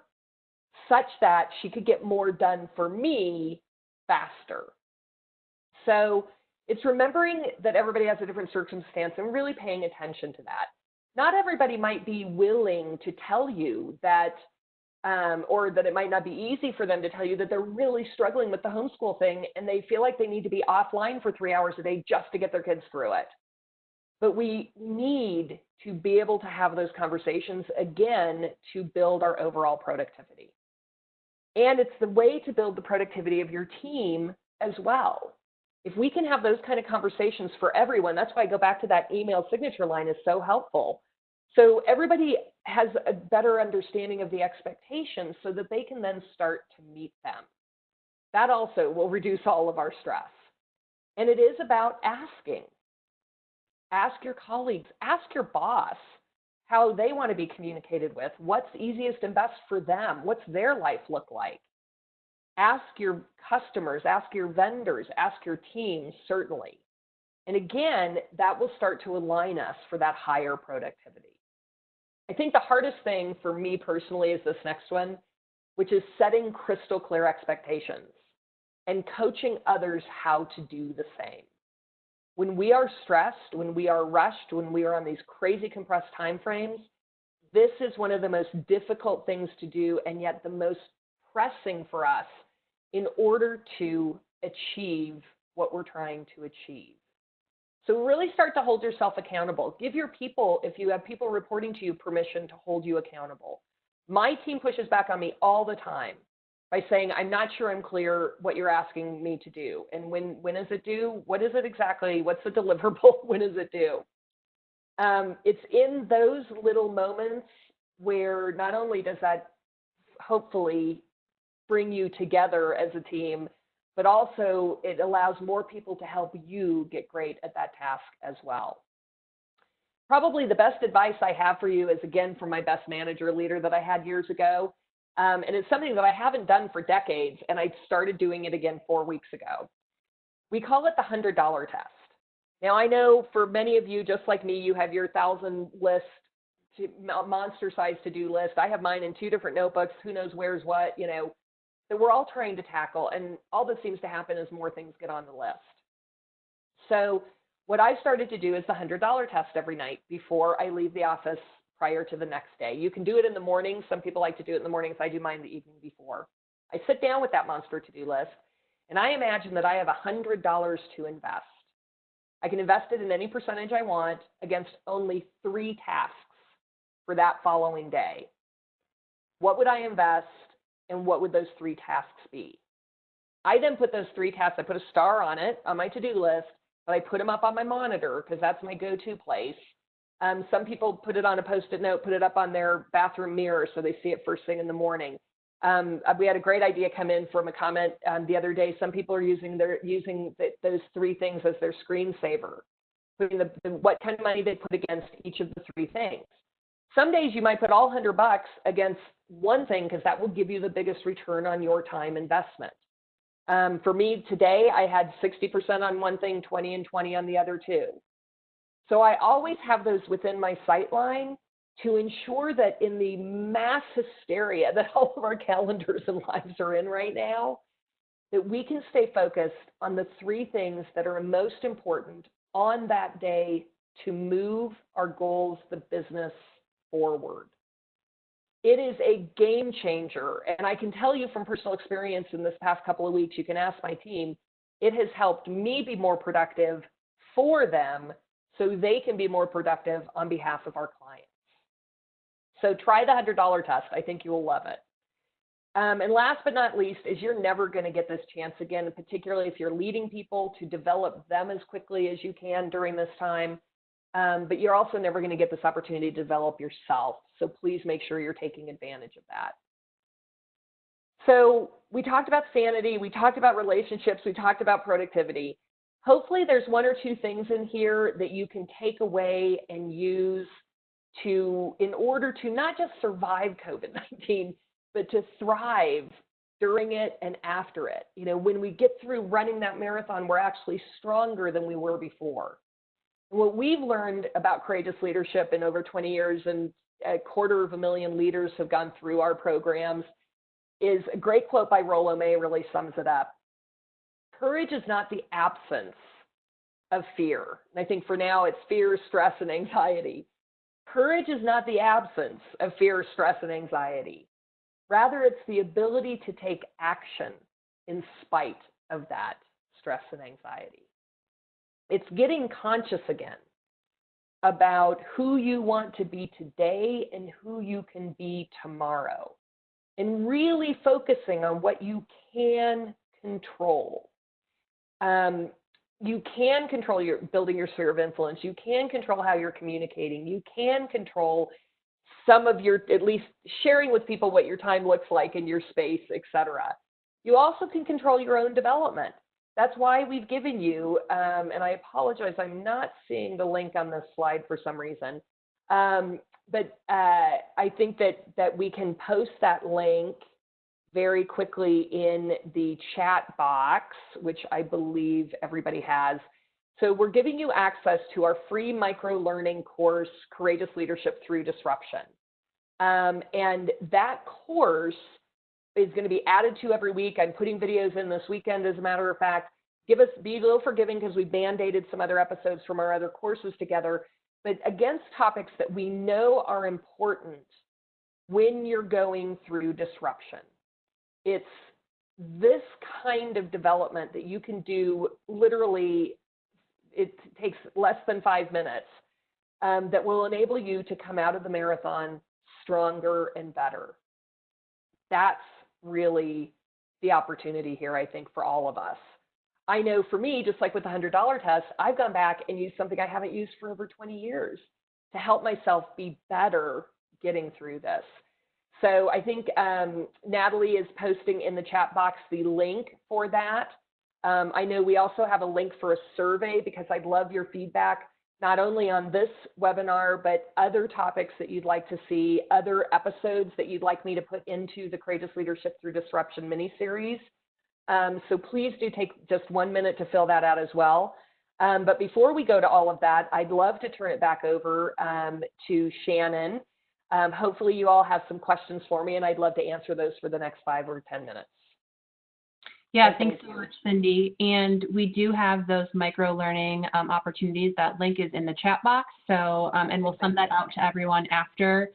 such that she could get more done for me faster. So it's remembering that everybody has a different circumstance and really paying attention to that. Not everybody might be willing to tell you that, or that it might not be easy for them to tell you that they're really struggling with the homeschool thing and they feel like they need to be offline for 3 hours a day just to get their kids through it. But we need to be able to have those conversations, again, to build our overall productivity. And it's the way to build the productivity of your team as well. If we can have those kind of conversations for everyone, that's why I go back to that email signature line is so helpful. So everybody has a better understanding of the expectations so that they can then start to meet them. That also will reduce all of our stress. And it is about asking. Ask your colleagues, ask your boss how they want to be communicated with, what's easiest and best for them, what's their life look like. Ask your customers, ask your vendors, ask your teams, certainly. And again, that will start to align us for that higher productivity. I think the hardest thing for me personally is this next one, which is setting crystal clear expectations and coaching others how to do the same. When we are stressed, when we are rushed, when we are on these crazy compressed time frames, this is one of the most difficult things to do and yet the most pressing for us in order to achieve what we're trying to achieve. So really start to hold yourself accountable. Give your people, if you have people reporting to you, permission to hold you accountable. My team pushes back on me all the time by saying, I'm not sure I'm clear what you're asking me to do. And when is it due? What is it exactly? What's the deliverable? When is it due? It's in those little moments where not only does that hopefully bring you together as a team, but also it allows more people to help you get great at that task as well. Probably the best advice I have for you is, again, from my best manager leader that I had years ago. And it's something that I haven't done for decades, and I started doing it again 4 weeks ago. We call it the $100 test. Now, I know for many of you, just like me, you have your 1,000 list, monster-sized to-do list. I have mine in 2 different notebooks. Who knows where's what, you know, that we're all trying to tackle. And all that seems to happen is more things get on the list. So what I started to do is the $100 test every night before I leave the office prior to the next day. You can do it in the morning. Some people like to do it in the mornings. I do mine the evening before. I sit down with that monster to-do list, and I imagine that I have $100 to invest. I can invest it in any percentage I want against only 3 tasks for that following day. What would I invest, and what would those 3 tasks be? I then put those 3 tasks, I put a star on it on my to-do list, but I put them up on my monitor because that's my go-to place. Some people put it on a Post-it note, put it up on their bathroom mirror so they see it first thing in the morning. We had a great idea come in from a comment the other day. Some people are using those 3 things as their screensaver, putting what kind of money they put against each of the 3 things. Some days you might put all $100 against one thing because that will give you the biggest return on your time investment. For me today, I had 60% on one thing, 20 and 20 on the other 2. So I always have those within my sight line to ensure that in the mass hysteria that all of our calendars and lives are in right now, that we can stay focused on the 3 things that are most important on that day to move our goals, the business forward. It is a game changer. And I can tell you from personal experience in this past couple of weeks, you can ask my team, it has helped me be more productive for them so they can be more productive on behalf of our clients. So try the $100 test. I think you will love it. And last but not least is you're never going to get this chance again, particularly if you're leading people, to develop them as quickly as you can during this time. But you're also never going to get this opportunity to develop yourself. So please make sure you're taking advantage of that. So we talked about sanity. We talked about relationships. We talked about productivity. Hopefully there's 1 or 2 things in here that you can take away and use in order to not just survive COVID-19, but to thrive during it and after it. You know, when we get through running that marathon, we're actually stronger than we were before. What we've learned about courageous leadership in over 20 years, and 250,000 leaders have gone through our programs, is a great quote by Rollo May really sums it up. Courage is not the absence of fear. And I think for now it's fear, stress, and anxiety. Courage is not the absence of fear, stress, and anxiety. Rather, it's the ability to take action in spite of that stress and anxiety. It's getting conscious again about who you want to be today and who you can be tomorrow, and really focusing on what you can control. You can control building your sphere of influence. You can control how you're communicating. You can control some of your, at least sharing with people what your time looks like in your space, etc. You also can control your own development. That's why we've given you, and I apologize, I'm not seeing the link on this slide for some reason, but I think that we can post that link very quickly in the chat box, which I believe everybody has. So we're giving you access to our free micro-learning course, Courageous Leadership Through Disruption. And that course is going to be added to every week. I'm putting videos in this weekend, as a matter of fact. Be a little forgiving because we band-aided some other episodes from our other courses together, but against topics that we know are important when you're going through disruption. It's this kind of development that you can do literally, it takes less than 5 minutes, that will enable you to come out of the marathon stronger, and better. That's really the opportunity here, I think, for all of us. I know for me, just like with the $100 test, I've gone back and used something I haven't used for over 20 years to help myself be better getting through this. So I think Natalie is posting in the chat box the link for that. I know we also have a link for a survey because I'd love your feedback, not only on this webinar, but other topics that you'd like to see, other episodes that you'd like me to put into the Courageous Leadership Through Disruption mini-series. So please do take just 1 minute to fill that out as well. But before we go to all of that, I'd love to turn it back over to Shannon. Hopefully you all have some questions for me, and I'd love to answer those for the next 5 or 10 minutes. Yeah, thanks so much, Cindy. And we do have those micro-learning opportunities. That link is in the chat box. So, and we'll send that out to everyone after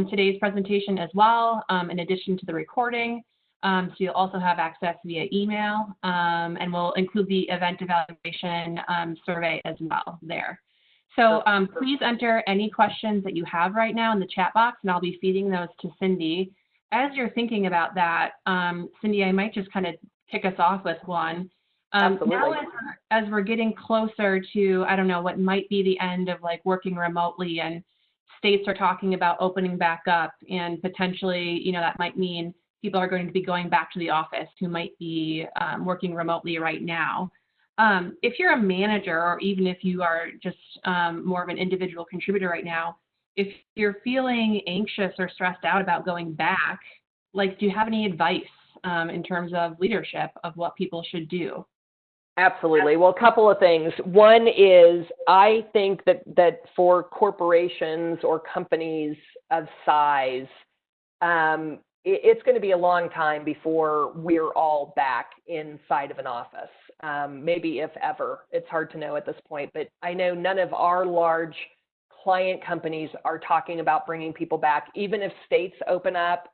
today's presentation as well, in addition to the recording. So you'll also have access via email, and we'll include the event evaluation survey as well there. So please enter any questions that you have right now in the chat box, and I'll be feeding those to Cindy. As you're thinking about that, Cindy, I might just kind of kick us off with one. Now as we're getting closer to, I don't know, what might be the end of like working remotely, and states are talking about opening back up, and potentially, you know, that might mean people are going to be going back to the office who might be working remotely right now. If you're a manager, or even if you are just more of an individual contributor right now, if you're feeling anxious or stressed out about going back, like, do you have any advice in terms of leadership of what people should do? Absolutely. Well, a couple of things. One is, I think that for corporations or companies of size, it's going to be a long time before we're all back inside of an office, maybe if ever. It's hard to know at this point, but I know none of our large client companies are talking about bringing people back, even if states open up,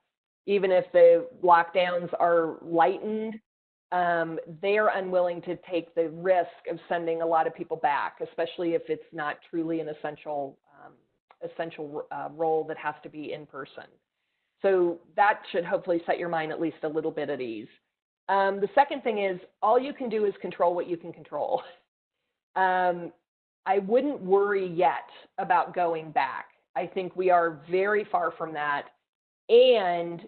even if the lockdowns are lightened. They're unwilling to take the risk of sending a lot of people back, especially if it's not truly an essential role that has to be in person. So that should hopefully set your mind at least a little bit at ease. The second thing is, all you can do is control what you can control. I wouldn't worry yet about going back. I think we are very far from that. And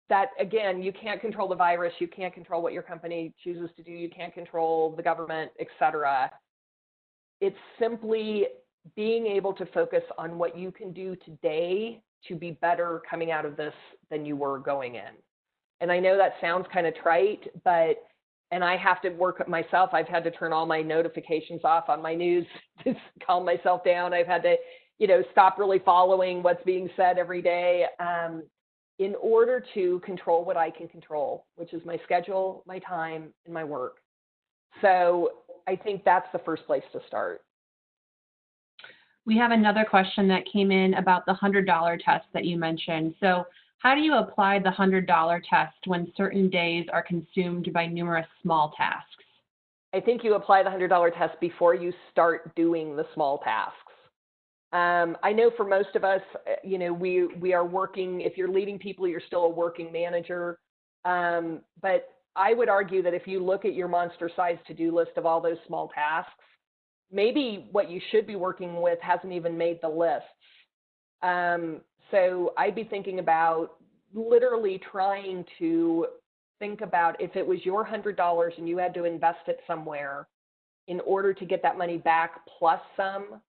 that, again, you can't control the virus. You can't control what your company chooses to do. You can't control the government, et cetera. It's simply being able to focus on what you can do today to be better coming out of this than you were going in. And I know that sounds kind of trite, but, and I have to work it myself. I've had to turn all my notifications off on my news to calm myself down. I've had to, you know, stop really following what's being said every day in order to control what I can control, which is my schedule, my time, and my work. So I think that's the first place to start. We have another question that came in about the $100 test that you mentioned. So how do you apply the $100 test when certain days are consumed by numerous small tasks? I think you apply the $100 test before you start doing the small tasks. I know for most of us, you know, we are working. If you're leading people, you're still a working manager. But I would argue that if you look at your monster-sized to-do list of all those small tasks, maybe what you should be working with hasn't even made the lists. So I'd be thinking about literally trying to think about, if it was your $100 and you had to invest it somewhere in order to get that money back plus some,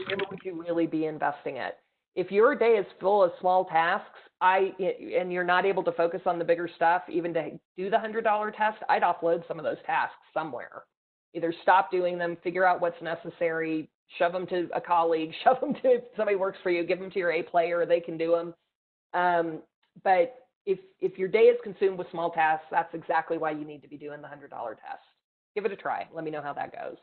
where would you really be investing it? If your day is full of small tasks, and you're not able to focus on the bigger stuff, even to do the $100 test, I'd offload some of those tasks somewhere. Either stop doing them, figure out what's necessary, shove them to a colleague, shove them to somebody who works for you, give them to your A player, they can do them. But if your day is consumed with small tasks, that's exactly why you need to be doing the $100 test. Give it a try. Let me know how that goes.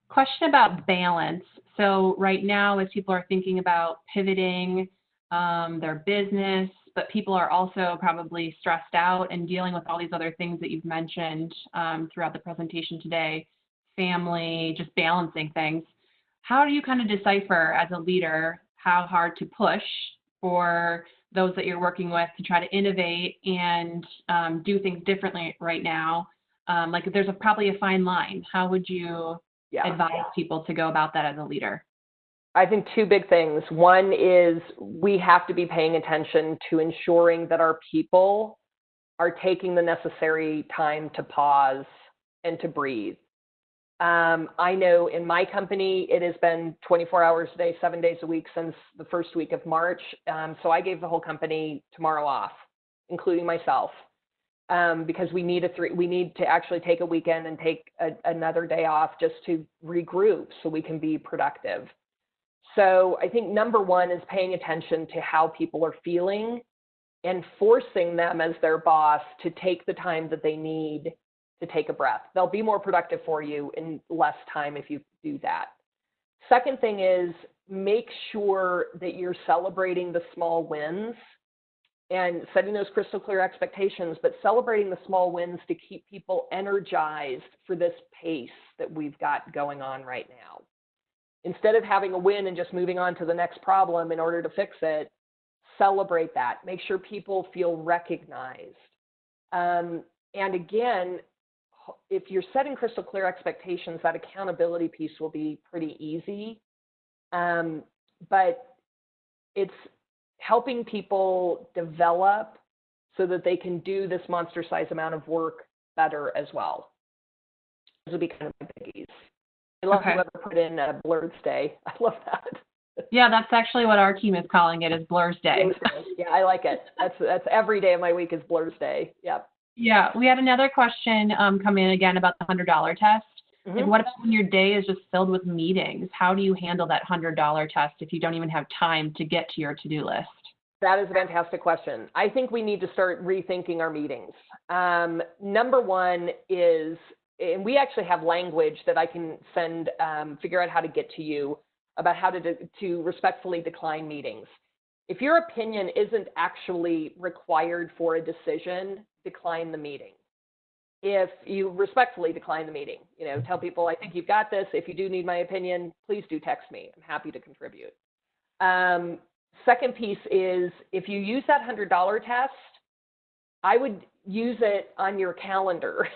Question about balance. So right now, as people are thinking about pivoting their business, but people are also probably stressed out and dealing with all these other things that you've mentioned throughout the presentation today, family, just balancing things. how do you kind of decipher as a leader how hard to push for those that you're working with to try to innovate and do things differently right now? Like there's probably a fine line. How would you advise people to go about that as a leader? I think two big things. One is we have to be paying attention to ensuring that our people are taking the necessary time to pause and to breathe. I know in my company, it has been 24 hours a day, 7 days a week since the first week of March. So I gave the whole company tomorrow off, including myself, because we need to actually take a weekend and take another day off just to regroup so we can be productive. So I think number one is paying attention to how people are feeling and forcing them as their boss to take the time that they need to take a breath. They'll be more productive for you in less time if you do that. Second thing is make sure that you're celebrating the small wins and setting those crystal clear expectations, but celebrating the small wins to keep people energized for this pace that we've got going on right now. Instead of having a win and just moving on to the next problem in order to fix it, celebrate that. Make sure people feel recognized. And again, if you're setting crystal clear expectations, that accountability piece will be pretty easy. But it's helping people develop so that they can do this monster-sized amount of work better as well. Those would be kind of my biggies. I love whoever put in Blur's Day. I love that. Yeah, that's actually what our team is calling it, is Blur's Day. Yeah, I like it. That's every day of my week is Blur's Day. Yep. Yeah, we had another question come in again about the $100 test. Mm-hmm. Like, what about when your day is just filled with meetings? How do you handle that $100 test if you don't even have time to get to your to-do list? That is a fantastic question. I think we need to start rethinking our meetings. Number one is, and we actually have language that I can send, figure out how to get to you about how to respectfully decline meetings. If your opinion isn't actually required for a decision, decline the meeting. If you respectfully decline the meeting, tell people, I think you've got this. If you do need my opinion, please do text me. I'm happy to contribute. Second piece is, if you use that $100 test, I would use it on your calendar.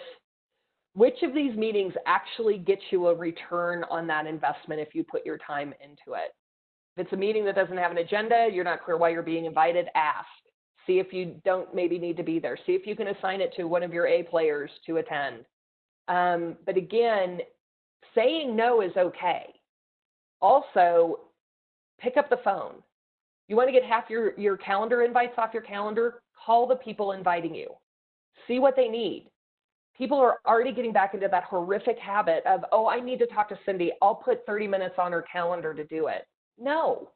Which of these meetings actually gets you a return on that investment if you put your time into it? If it's a meeting that doesn't have an agenda, you're not clear why you're being invited, ask. See if you don't maybe need to be there. See if you can assign it to one of your A players to attend. But again, saying no is okay. Also, pick up the phone. You want to get half your calendar invites off your calendar? Call the people inviting you. See what they need. People are already getting back into that horrific habit of, oh, I need to talk to Cindy. I'll put 30 minutes on her calendar to do it. No.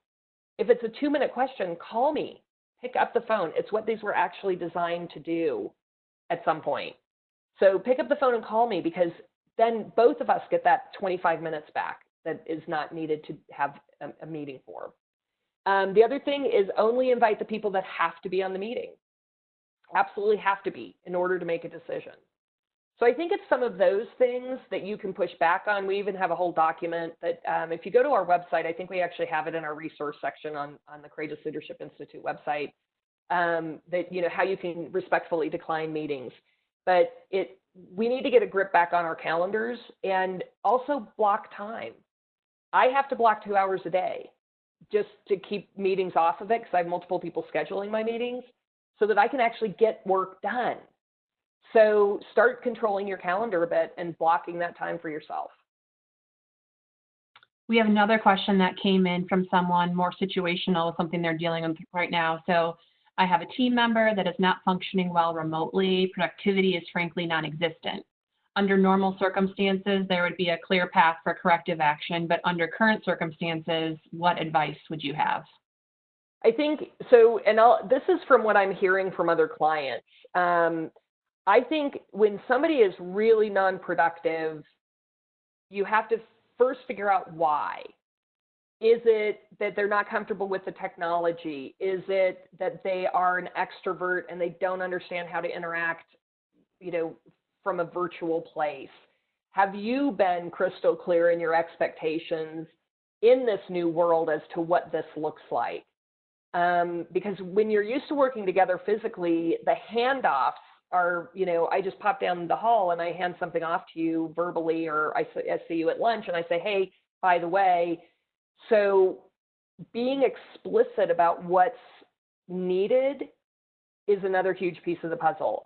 If it's a 2-minute question, call me. Pick up the phone. It's what these were actually designed to do at some point. So pick up the phone and call me, because then both of us get that 25 minutes back that is not needed to have a meeting for. The other thing is only invite the people that have to be on the meeting. Absolutely have to be in order to make a decision. So I think it's some of those things that you can push back on. We even have a whole document that if you go to our website, I think we actually have it in our resource section on the Courageous Leadership Institute website, that, how you can respectfully decline meetings. But we need to get a grip back on our calendars and also block time. I have to block 2 hours a day just to keep meetings off of it, because I have multiple people scheduling my meetings, so that I can actually get work done. So start controlling your calendar a bit and blocking that time for yourself. We have another question that came in from someone more situational with something they're dealing with right now. So I have a team member that is not functioning well remotely. Productivity is frankly non-existent. Under normal circumstances, there would be a clear path for corrective action, but under current circumstances, what advice would you have? I think so, and this is from what I'm hearing from other clients. I think when somebody is really non-productive, you have to first figure out why. Is it that they're not comfortable with the technology? Is it that they are an extrovert and they don't understand how to interact, from a virtual place? Have you been crystal clear in your expectations in this new world as to what this looks like. Because when you're used to working together physically, the handoffs are, you know, I just pop down the hall and I hand something off to you verbally, or I see you at lunch and I say, hey, by the way. So being explicit about what's needed is another huge piece of the puzzle.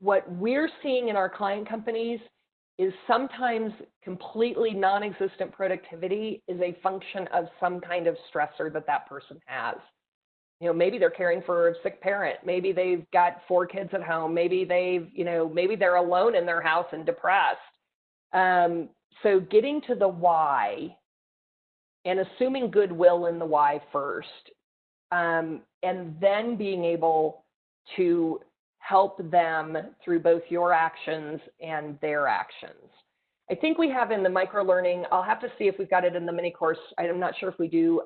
What we're seeing in our client companies is sometimes completely non-existent productivity is a function of some kind of stressor that that person has. You know, maybe they're caring for a sick parent. Maybe they've got 4 kids at home. Maybe maybe they're alone in their house and depressed. So getting to the why and assuming goodwill in the why first, and then being able to help them through both your actions and their actions. I think we have in the microlearning, I'll have to see if we've got it in the mini course. I'm not sure if we do.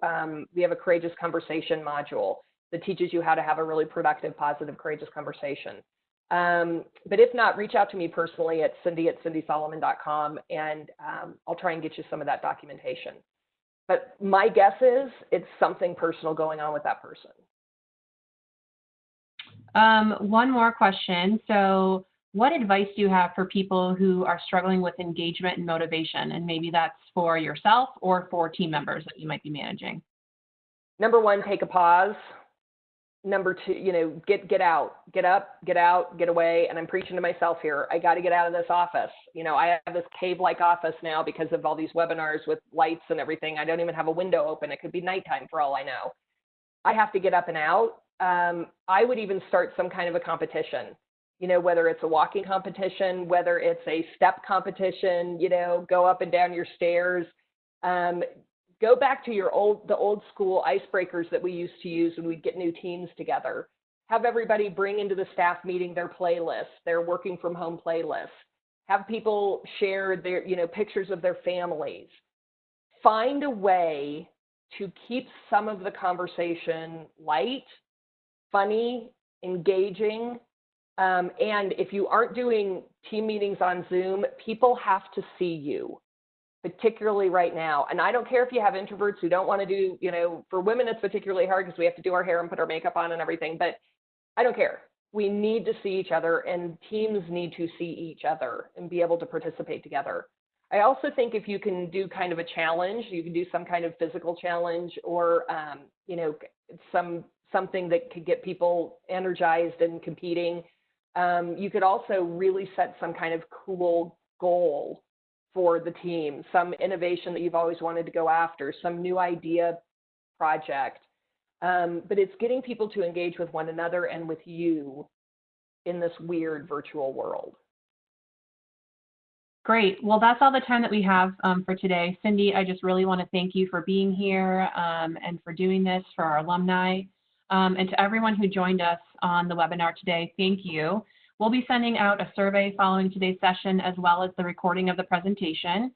We have a courageous conversation module that teaches you how to have a really productive, positive, courageous conversation. But if not, reach out to me personally at cindy@cindysolomon.com, and I'll try and get you some of that documentation. But my guess is it's something personal going on with that person. One more question. So what advice do you have for people who are struggling with engagement and motivation? And maybe that's for yourself or for team members that you might be managing. Number 1, take a pause. Number 2, you know, get out, get up, get out, get away. And I'm preaching to myself here. I got to get out of this office. You know, I have this cave-like office now because of all these webinars with lights and everything. I don't even have a window open. It could be nighttime for all I know. I have to get up and out. I would even start some kind of a competition, you know, whether it's a walking competition, whether it's a step competition, you know, go up and down your stairs. Go back to the old school icebreakers that we used to use when we'd get new teams together. Have everybody bring into the staff meeting their playlist, their working from home playlist. Have people share their, you know, pictures of their families. Find a way to keep some of the conversation light, funny, engaging. And if you aren't doing team meetings on Zoom, people have to see you, particularly right now. And I don't care if you have introverts who don't want to do, you know, for women, it's particularly hard because we have to do our hair and put our makeup on and everything, but I don't care. We need to see each other, and teams need to see each other and be able to participate together. I also think if you can do kind of a challenge, you can do some kind of physical challenge, or, you know, something that could get people energized and competing. You could also really set some kind of cool goal for the team, some innovation that you've always wanted to go after, some new idea project. But it's getting people to engage with one another and with you in this weird virtual world. Great. Well, that's all the time that we have for today. Cindy, I just really want to thank you for being here and for doing this for our alumni. And to everyone who joined us on the webinar today, thank you. We'll be sending out a survey following today's session, as well as the recording of the presentation.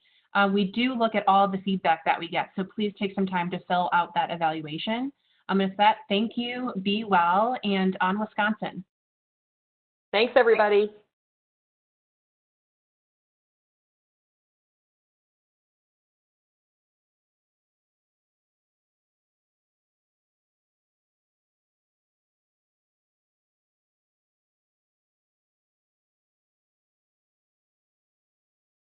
We do look at all the feedback that we get, so please take some time to fill out that evaluation. With that, thank you, be well, and on Wisconsin. Thanks, everybody.